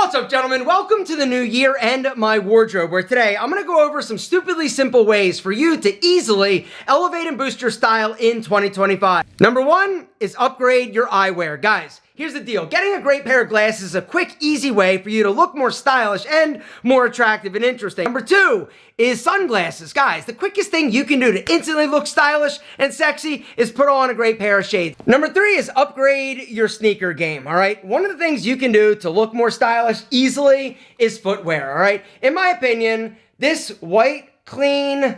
What's up, gentlemen? Welcome to the new year and my wardrobe, where today I'm going to go over some stupidly simple ways for you to easily elevate and boost your style in 2025. Number one is upgrade your eyewear. Guys, here's the deal. Getting a great pair of glasses is a quick, easy way for you to look more stylish and more attractive and interesting. Number two is sunglasses. Guys, the quickest thing you can do to instantly look stylish and sexy is put on a great pair of shades. Number three is upgrade your sneaker game, all right? One of the things you can do to look more stylish easily is footwear, all right? In my opinion, this white, clean,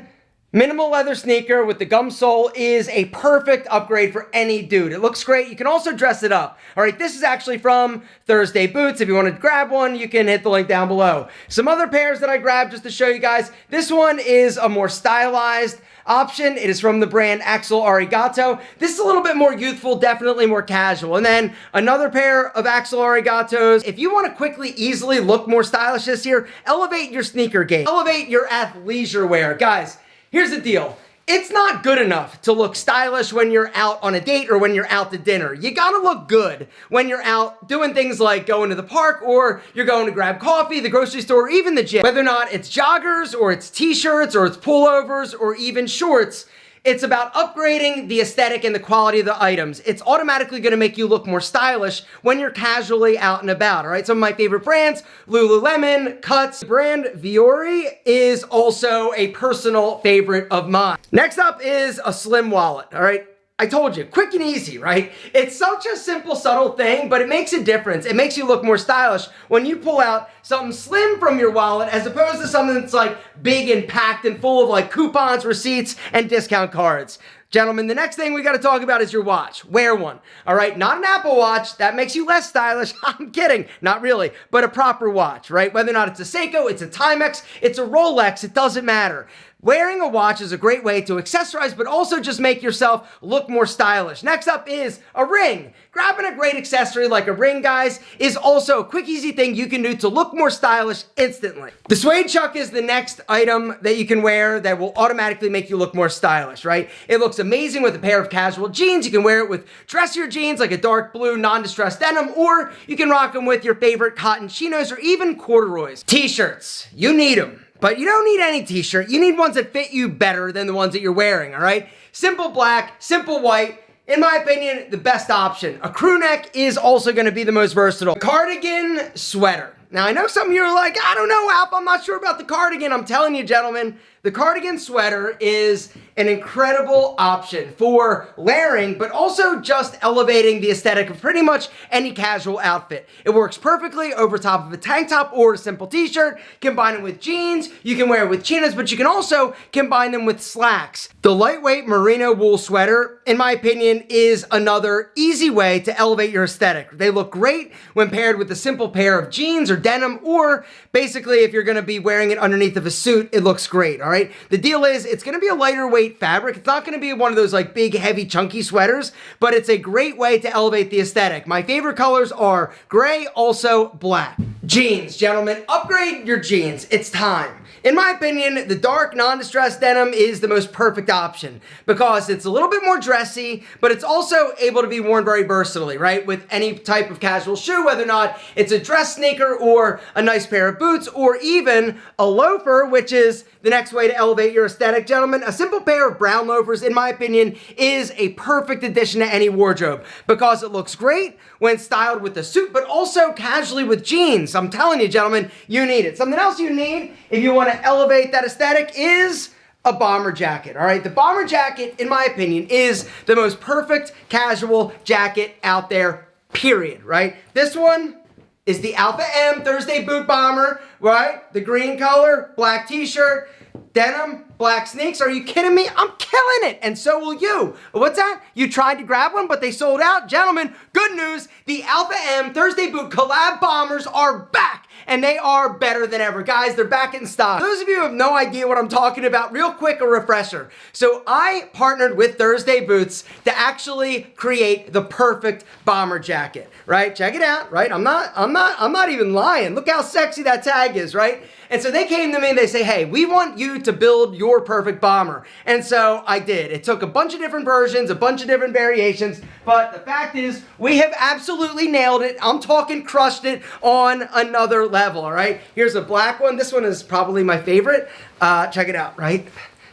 minimal leather sneaker with the gum sole is a perfect upgrade for any dude. It looks great. You can also dress it up. All right, this is actually from Thursday Boots. If you want to grab one, you can hit the link down below. Some other pairs that I grabbed just to show you guys. This one is a more stylized option. It is from the brand Axel Arigato. This is a little bit more youthful, definitely more casual. And then another pair of Axel Arigatos. If you want to quickly, easily look more stylish this year, elevate your sneaker game. Elevate your athleisure wear. Guys, here's the deal. It's not good enough to look stylish when you're out on a date or when you're out to dinner. You gotta look good when you're out doing things like going to the park or you're going to grab coffee, the grocery store, or even the gym. Whether or not it's joggers or it's t-shirts or it's pullovers or even shorts, it's about upgrading the aesthetic and the quality of the items. It's automatically going to make you look more stylish when you're casually out and about, all right? Some of my favorite brands, Lululemon, Cuts. Brand Vuori is also a personal favorite of mine. Next up is a slim wallet, all right? I told you, quick and easy, right? It's such a simple, subtle thing, but it makes a difference. It makes you look more stylish when you pull out something slim from your wallet as opposed to something that's like big and packed and full of like coupons, receipts, and discount cards. Gentlemen, the next thing we got to talk about is your watch. Wear one, all right? Not an Apple Watch. That makes you less stylish. I'm kidding. Not really, but a proper watch, right? Whether or not it's a Seiko, it's a Timex, it's a Rolex, it doesn't matter. Wearing a watch is a great way to accessorize, but also just make yourself look more stylish. Next up is a ring. Grabbing a great accessory like a ring, guys, is also a quick, easy thing you can do to look more stylish instantly. The suede chuck is the next item that you can wear that will automatically make you look more stylish, right? It looks amazing with a pair of casual jeans. You can wear it with dressier jeans like a dark blue non-distressed denim, or you can rock them with your favorite cotton chinos or even corduroys. T-shirts, you need them. But you don't need any t-shirt. You need ones that fit you better than the ones that you're wearing, all right? Simple black, simple white. In my opinion, the best option. A crew neck is also gonna be the most versatile. Cardigan sweater. Now, I know some of you are like, I don't know, Alp, I'm not sure about the cardigan. I'm telling you, gentlemen, the cardigan sweater is an incredible option for layering, but also just elevating the aesthetic of pretty much any casual outfit. It works perfectly over top of a tank top or a simple t-shirt. Combine it with jeans. You can wear it with chinos, but you can also combine them with slacks. The lightweight merino wool sweater, in my opinion, is another easy way to elevate your aesthetic. They look great when paired with a simple pair of jeans or denim, or basically if you're gonna be wearing it underneath of a suit, it looks great, all right? The deal is it's gonna be a lighter weight fabric. It's not gonna be one of those like big, heavy, chunky sweaters, but it's a great way to elevate the aesthetic. My favorite colors are gray, also black. Jeans, gentlemen, upgrade your jeans. It's time. In my opinion, the dark, non-distressed denim is the most perfect option because it's a little bit more dressy, but it's also able to be worn very versatilely, right? With any type of casual shoe, whether or not it's a dress sneaker or a nice pair of boots or even a loafer, which is the next way to elevate your aesthetic, gentlemen. A simple pair of brown loafers, in my opinion, is a perfect addition to any wardrobe because it looks great when styled with a suit, but also casually with jeans. I'm telling you, gentlemen, you need it. Something else you need if you want to elevate that aesthetic is a bomber jacket, all right? The bomber jacket, in my opinion, is the most perfect casual jacket out there, period, right? This one is the Alpha M Thursday Boot Bomber, right? The green color, black t-shirt, denim, black sneaks. Are you kidding me? I'm killing it, and so will you. What's that? You tried to grab one, but they sold out? Gentlemen, good news. The Alpha M Thursday Boot collab bombers are back, and they are better than ever. Guys, they're back in stock. Those of you who have no idea what I'm talking about, real quick, a refresher. So I partnered with Thursday Boots to actually create the perfect bomber jacket, right? Check it out, right? I'm not even lying. Look how sexy that tag is, right? And so they came to me and they say, hey, we want you to build your perfect bomber. And so I did. It took a bunch of different versions, a bunch of different variations, but the fact is we have absolutely nailed it. I'm talking crushed it on another level, all right? Here's a black one. This one is probably my favorite. Check it out, right?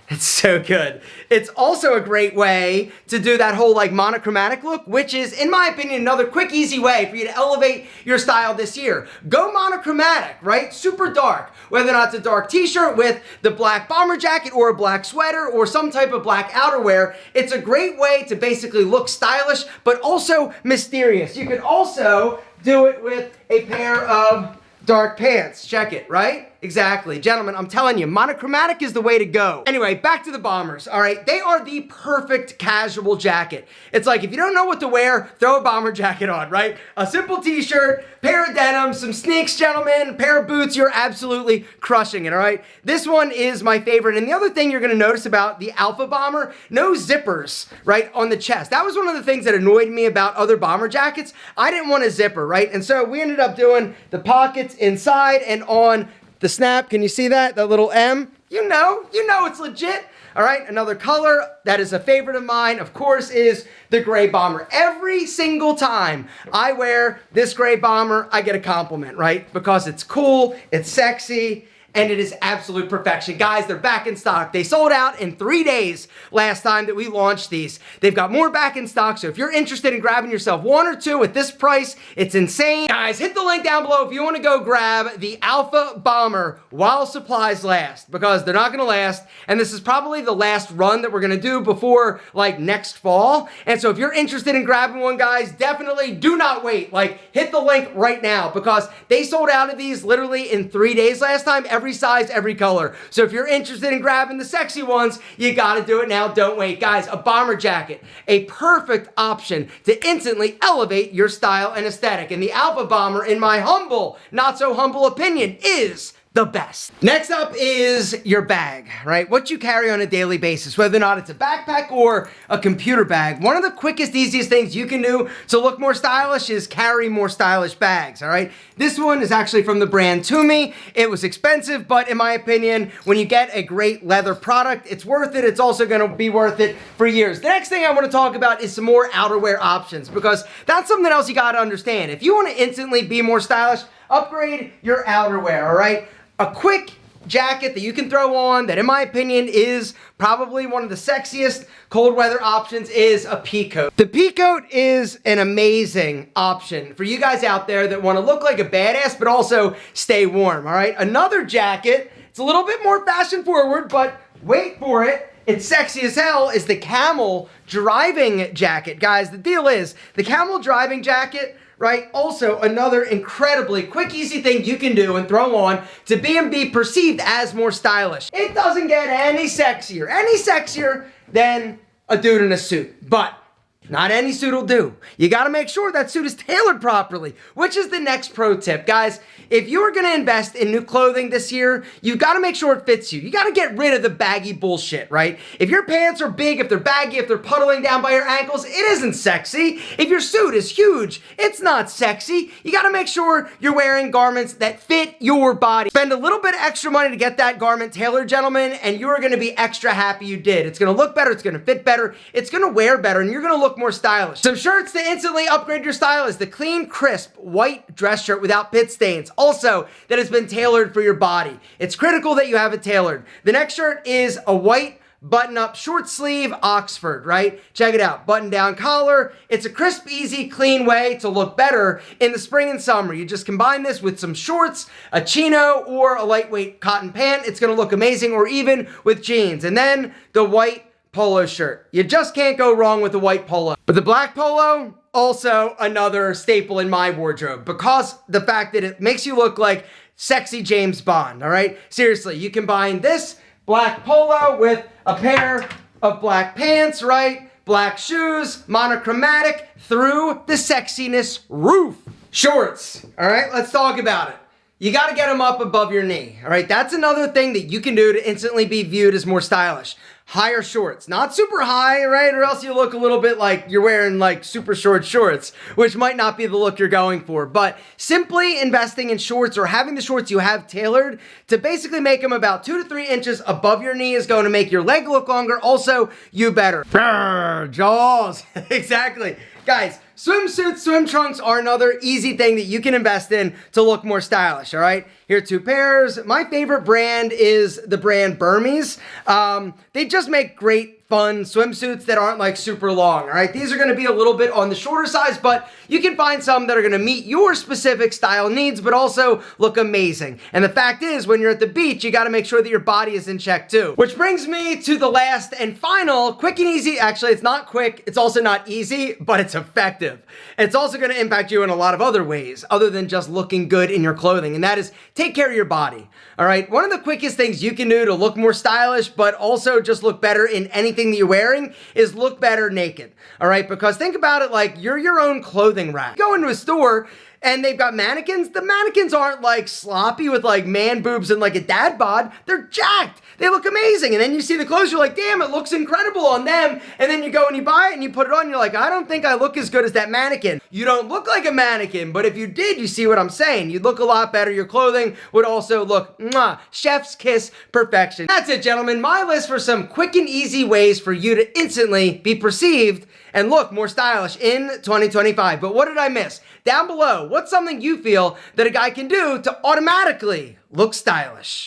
It's so good. It's also a great way to do that whole like monochromatic look, which is, in my opinion, another quick, easy way for you to elevate your style this year. Go monochromatic, right? Super dark. Whether or not it's a dark t-shirt with the black bomber jacket or a black sweater or some type of black outerwear, it's a great way to basically look stylish, but also mysterious. You could also do it with a pair of dark pants. Check it, right? Exactly. Gentlemen, I'm telling you, monochromatic is the way to go. Anyway, back to the bombers, all right? They are the perfect casual jacket. It's like, if you don't know what to wear, throw a bomber jacket on, right? A simple t-shirt, pair of denim, some sneaks, gentlemen, pair of boots, you're absolutely crushing it, all right? This one is my favorite. And the other thing you're gonna notice about the Alpha Bomber, no zippers, right, on the chest. That was one of the things that annoyed me about other bomber jackets. I didn't want a zipper, right? And so we ended up doing the pockets inside and on the snap. Can you see that? That little M? You know it's legit. All right, another color that is a favorite of mine, of course, is the gray bomber. Every single time I wear this gray bomber, I get a compliment, right? Because it's cool, it's sexy, and it is absolute perfection. Guys, they're back in stock. They sold out in 3 days last time that we launched these. They've got more back in stock, so if you're interested in grabbing yourself one or two at this price, it's insane. Guys, hit the link down below if you wanna go grab the Alpha Bomber while supplies last, because they're not gonna last, and this is probably the last run that we're gonna do before like next fall. And so if you're interested in grabbing one, guys, definitely do not wait. Like, hit the link right now, because they sold out of these literally in 3 days last time. Every size, every color. So if you're interested in grabbing the sexy ones, you gotta do it now. Don't wait. Guys, a bomber jacket, a perfect option to instantly elevate your style and aesthetic. And the Alpha Bomber, in my humble, not so humble opinion, is the best. Next up is your bag, right? What you carry on a daily basis, whether or not it's a backpack or a computer bag. One of the quickest, easiest things you can do to look more stylish is carry more stylish bags, all right? This one is actually from the brand Tumi. It was expensive, but in my opinion, when you get a great leather product, it's worth it. It's also gonna be worth it for years. The next thing I wanna talk about is some more outerwear options, because that's something else you gotta understand. If you wanna instantly be more stylish, upgrade your outerwear, all right? A quick jacket that you can throw on that, in my opinion, is probably one of the sexiest cold weather options is a pea coat. The pea coat is an amazing option for you guys out there that want to look like a badass but also stay warm, all right? Another jacket, it's a little bit more fashion forward, but wait for it. It's sexy as hell, is the Camel driving jacket. Guys, the deal is, the Camel driving jacket, right? Also, another incredibly quick, easy thing you can do and throw on to be perceived as more stylish. It doesn't get any sexier than a dude in a suit, but not any suit will do. You gotta make sure that suit is tailored properly, which is the next pro tip. Guys, if you're gonna invest in new clothing this year, you gotta make sure it fits you. You gotta get rid of the baggy bullshit, right? If your pants are big, if they're baggy, if they're puddling down by your ankles, it isn't sexy. If your suit is huge, it's not sexy. You gotta make sure you're wearing garments that fit your body. Spend a little bit of extra money to get that garment tailored, gentlemen, and you're gonna be extra happy you did. It's gonna look better, it's gonna fit better, it's gonna wear better, and you're gonna look more stylish. Some shirts to instantly upgrade your style is the clean, crisp, white dress shirt without pit stains. Also, that has been tailored for your body. It's critical that you have it tailored. The next shirt is a white button-up short sleeve Oxford, right? Check it out, button-down collar. It's a crisp, easy, clean way to look better in the spring and summer. You just combine this with some shorts, a chino, or a lightweight cotton pant. It's gonna look amazing, or even with jeans. And then the white polo shirt. You just can't go wrong with the white polo. But the black polo, also another staple in my wardrobe, because the fact that it makes you look like sexy James Bond, all right? Seriously, you combine this black polo with a pair of black pants, right? Black shoes, monochromatic, through the sexiness roof. Shorts, all right? Let's talk about it. You got to get them up above your knee, all right? That's another thing that you can do to instantly be viewed as more stylish. Higher shorts, not super high, right? Or else you look a little bit like you're wearing like super short shorts, which might not be the look you're going for. But simply investing in shorts or having the shorts you have tailored to basically make them about 2 to 3 inches above your knee is going to make your leg look longer. Also, you better. Jaws, exactly. Guys, swimsuits, swim trunks are another easy thing that you can invest in to look more stylish, all right? Here are 2 pairs. My favorite brand is the brand Burmese. They just make great, fun swimsuits that aren't like super long, all right? These are gonna be a little bit on the shorter size, but you can find some that are gonna meet your specific style needs, but also look amazing. And the fact is, when you're at the beach, you gotta make sure that your body is in check too. Which brings me to the last and final, quick and easy. Actually, it's not quick, it's also not easy, but it's effective. It's also gonna impact you in a lot of other ways, other than just looking good in your clothing, and that is take care of your body, all right? One of the quickest things you can do to look more stylish, but also just look better in anything that you're wearing is look better naked, all right? Because think about it like you're your own clothing rack. Go into a store and they've got mannequins. The mannequins aren't like sloppy with like man boobs and like a dad bod. They're jacked. They look amazing. And then you see the clothes, you're like, damn, it looks incredible on them. And then you go and you buy it and you put it on, you're like, I don't think I look as good as that mannequin. You don't look like a mannequin, but if you did, you see what I'm saying. You'd look a lot better. Your clothing would also look, mwah, chef's kiss perfection. That's it, gentlemen. My list for some quick and easy ways for you to instantly be perceived and look more stylish in 2025. But what did I miss? Down below, what's something you feel that a guy can do to automatically look stylish?